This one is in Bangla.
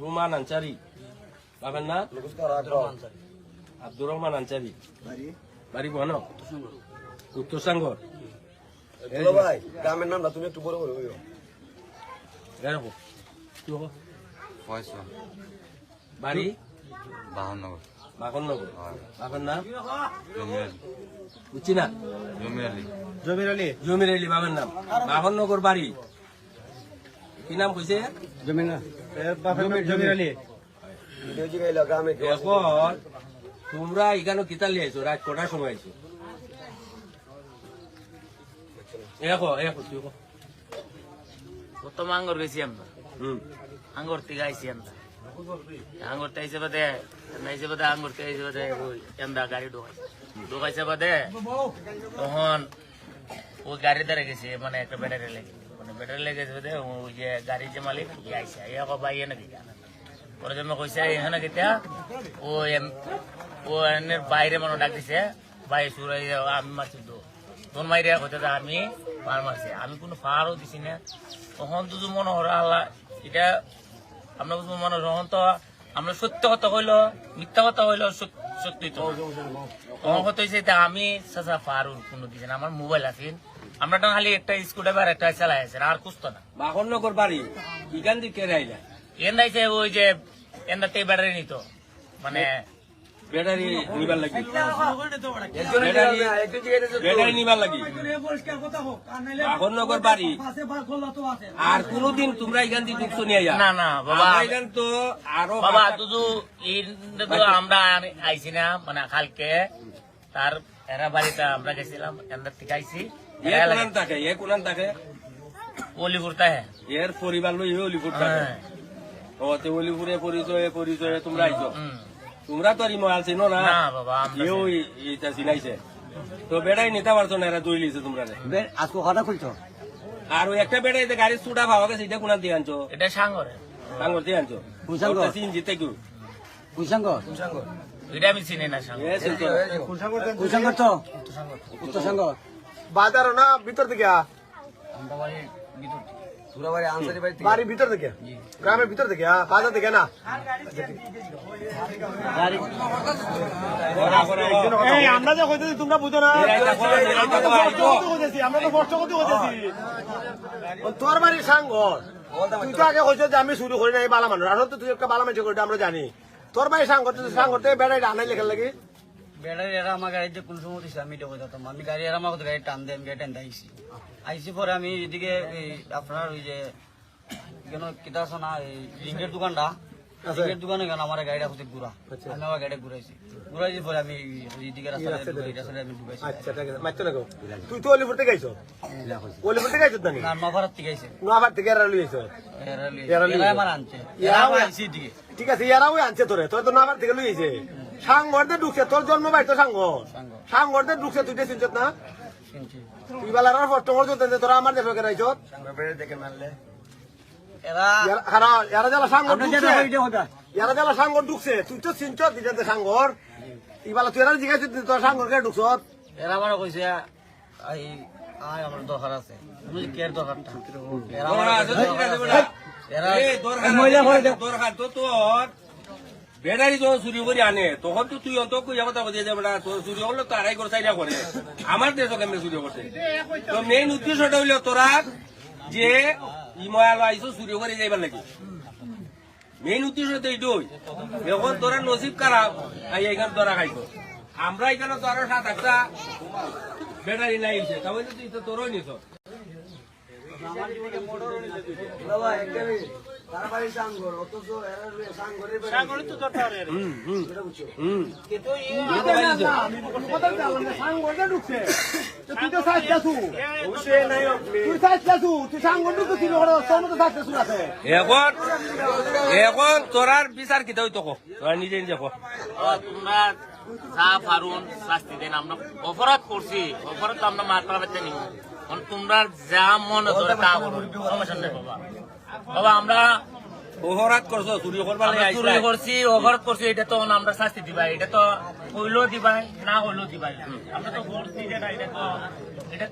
রুমান আনসারি বাবার নাম আব্দুর রহমান আনসারি বাড়ি বন উত্তর সাঙ্গর ভাই গ্রামের নামটা তুমি একটু বড় করে বাড়ি বাহানগর বাকনগর বাবার নাম বুঝছি না জমির আলী জমির আলী বাবার নাম বাকনগর বাড়ি কি নাম কইছে জমির আলী গ্রামে এখন তোমরা এখানে কিতা লিয়েছো রাত কটার সময় আইছো প্রথম আঙ্গর গেছি আমরা আঙ্গর থেকে আইসি আমরা আঙ্গর আইসে বাদে আঙ্গর থেকে আইসে বাদে এন্দা গাড়ি ঢোকাইছে বাদে তখন ওই গাড়ি দ্বারা গেছে মানে একটা ব্যাটারি লেগে গেছে বাদে ওই যে গাড়ির যে মালিক আইসে ভাই এনে দিকে পরে জন্য কইছে এখানে গেতা ও এনের বাইরে মানে ডাক দিছে ভাই সুরাই আমি মারছি তোর মাইরে হইতে আমি পার মারছি আমি কোনো পারও দিছি না তখন তো মনে হলো আল্লাহ এটা আমরা মনে তখন তো আমরা সত্য কথা হইলো মিথ্যা কথা হইলো সত্যি তো তখন কথা হয়েছে আমি চাচা পারুন কোনো দিছি না আমার মোবাইল আছে আমরা তো খালি একটা স্কুটার একটা চালাই আছে আর খুঁজতো না বাকনগর বাড়ি এখান থেকে আইলা এন্দাইছে ওই যে এন্দাতে ব্যাটারি নিত মানে ব্যাটারি নিবার লাগি ব্যাটারি নিবার লাগি বাকনগর বাড়ি আর কোনদিন তোমরা এখান থেকে ঢুকছো নিয়ে না না বাবা এখান তো আরো বাবা তো আমরা আইছি না মানে কালকে তার এরা বাড়িটা আমরা গেছিলাম এন্দার থেকে আইছি কোনান থাকে অলিপুর তাহে এর পরিবার লই অলিপুর থাকে ও তে অলিপুরে পরিচয়ে তোমরা আইছো তোমরা তো আর মোবাইল চিনো না বাবা এটা চিনাইছে তো বেড়াই নিতে পারছো না এরা দই লিছে তোমরা আজকে কথা খুলছো আর ওই একটা বেড়াইতে গাড়ির চুড়া পাওয়া গেছে এটা কোনার দিয়ে আনছো এটা সাঙ্গরে সাঙ্গর দিয়ে আনছো চিন জিতে কেউ এটা আমি চিনি না কুসাঙ্গর তো উত্তর সাঙ্গর বাজার না ভিতর থেকে বাড়ির ভিতর থেকে গ্রামের ভিতর থেকে বাজার থেকে না আমরা যে কইতেছি তোমরা বুঝো না আমরা তো কষ্ট করতে হতেছি তোর বাড়ির সাঙ্গর তুই তো আগে কইছো যে আমি শুরু করি না এই বালা মানুষ আসলে তো তুই একটা বালা মানুষ করি আমরা জানি তোর বাড়ির সাঙ্গর থেকে বেড়াই আনাই লেখার লাগে বেড়াই এরা আমার গাড়িতে কোন সময় দিচ্ছে আমি এটা বলতাম আমি গাড়ি এরা আমাকে গাড়ি টান দেয় আমি গাড়ি টান আইসি আইসি পরে আমি এদিকে আপনার ওই যে কেন কিতা আছে না এই লিঙ্কের দোকানটা লিঙ্কের দোকানে কেন আমার গাড়িটা হচ্ছে ঘুরা আমি আমার গাড়ি ঘুরাইছি পরে আমি এইদিকে রাস্তায় আমি ঢুকাইছি আচ্ছা ঠিক আছে মারছো না তুই তো অলিপুর থেকে আইছো অলিপুর থেকে আইছো না নভার থেকে আইছে নভার থেকে এরা লই আইছো এরা আমার আনছে ঠিক আছে এরাও আনছে তোরে তোর তো নভার থেকে লই আইছে সাংগরতে ঢুকছে তোর জন্ম বাড়ি তো সাংগরতে ঢুকছে তুই চিনছত না তুই বেলার কষ্ট করছো তোরা আমার দেশে রাইছ এরা যারা সাংগর ঢুকছে তুই তো চিনছ দিতে সাংগর ইবালা তুই এরা জিজ্ঞাসা তোর সাংগর কে ঢুকছ এরা আমার কইছে আমার দরকার আছে কেয়ার দরকারটা বেড়ারি যখন চুরি করে আনে তখন তো তুই অন্ত কইয়া কথা বলতে যাবে না তোর চুরি হলো তো আড়াই করে চাইনা করে আমার দেশও কেমন চুরি করতে তো মেইন উদ্দেশ্যটা হইলো তোরা যে ইময়াল আইসো চুরি করে যাইবার লাগে মেইন উদ্দেশ্য তো এইটাই এখন তোরা নসিব খারাপ এখানে তোরা খাইতো আমরা এখানে তো আরো 7-8টা বেড়ারি নাই তাহলে তুই তো তোরই নিছ এখন তোরার বিচার কিতা হইতো তোরা নিজে নিজে তোমরা যা পারুন শাস্তি দেন আমরা অপরাধ করছি অপরাধ তো আমরা মার পালাতে নিব তোমরা যা মনে ধরে তা করুন সমস্যা নেই বাবা আমরা অপরাধ করছো চুরি করবার চুরি করছি অপরাধ করছি এটা তো আমরা শাস্তি দিবাই এটা তো হইলেও দিবাই না হইলেও দিবাই আমরা তো করছি যেটা এটা তো এটা